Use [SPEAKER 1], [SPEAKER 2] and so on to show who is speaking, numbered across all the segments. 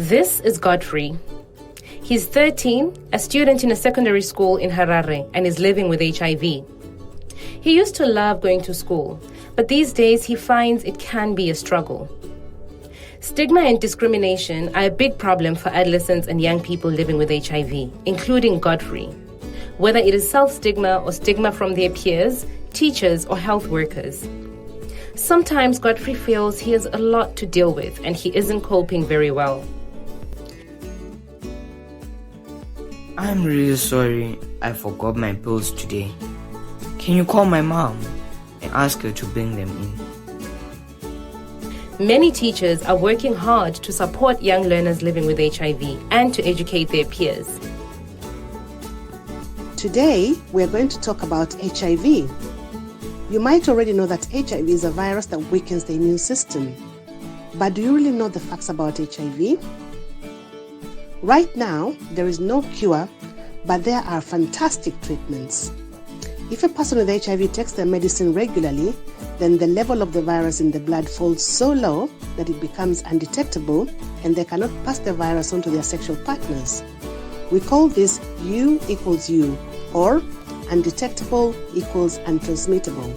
[SPEAKER 1] This is Godfrey. He's 13, a student in a secondary school in Harare, and is living with HIV. He used to love going to school, but these days he finds it can be a struggle. Stigma and discrimination are a big problem for adolescents and young people living with HIV, including Godfrey. Whether it is self-stigma or stigma from their peers, teachers, or health workers. Sometimes Godfrey feels he has a lot to deal with and he isn't coping very well.
[SPEAKER 2] I'm really sorry I forgot my pills today. Can you call my mom and ask her to bring them in?
[SPEAKER 1] Many teachers are working hard to support young learners living with HIV and to educate their peers.
[SPEAKER 3] Today, we're going to talk about HIV. You might already know that HIV is a virus that weakens the immune system. But do you really know the facts about HIV? Right now, there is no cure, but there are fantastic treatments. If a person with HIV takes their medicine regularly, then the level of the virus in the blood falls so low that it becomes undetectable and they cannot pass the virus on to their sexual partners. We call this U equals U, or undetectable equals untransmittable.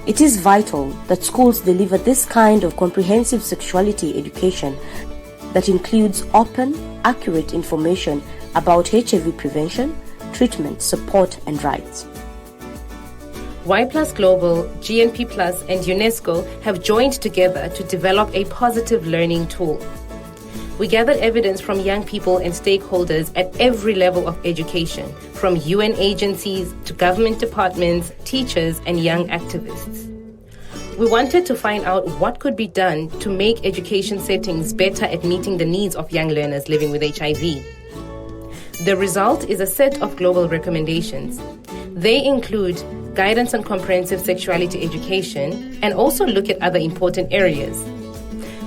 [SPEAKER 4] It is vital that schools deliver this kind of comprehensive sexuality education that includes open, accurate information about HIV prevention, treatment, support, and rights.
[SPEAKER 1] Y+ Global, GNP+, and UNESCO have joined together to develop a positive learning tool. We gathered evidence from young people and stakeholders at every level of education, from UN agencies to government departments, teachers, and young activists. We wanted to find out what could be done to make education settings better at meeting the needs of young learners living with HIV. The result is a set of global recommendations. They include guidance on comprehensive sexuality education and also look at other important areas.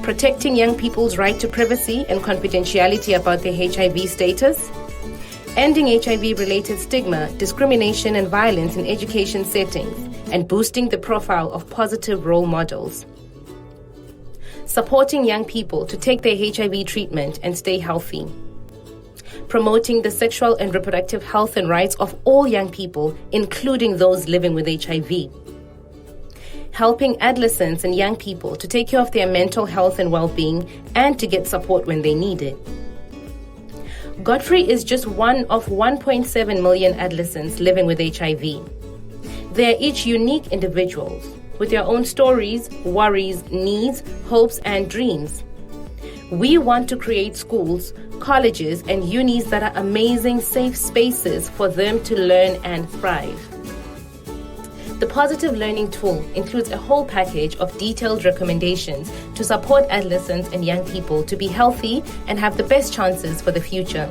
[SPEAKER 1] Protecting young people's right to privacy and confidentiality about their HIV status, ending HIV-related stigma, discrimination, and violence in education settings, and boosting the profile of positive role models. Supporting young people to take their HIV treatment and stay healthy. Promoting the sexual and reproductive health and rights of all young people, including those living with HIV. Helping adolescents and young people to take care of their mental health and well-being and to get support when they need it. Godfrey is just one of 1.7 million adolescents living with HIV. They are each unique individuals with their own stories, worries, needs, hopes, and dreams. We want to create schools, colleges, and unis that are amazing, safe spaces for them to learn and thrive. The Positive Learning Tool includes a whole package of detailed recommendations to support adolescents and young people to be healthy and have the best chances for the future.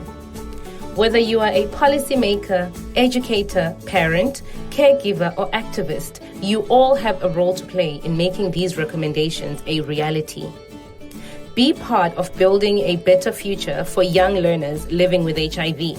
[SPEAKER 1] Whether you are a policymaker, educator, parent, caregiver, or activist, you all have a role to play in making these recommendations a reality. Be part of building a better future for young learners living with HIV.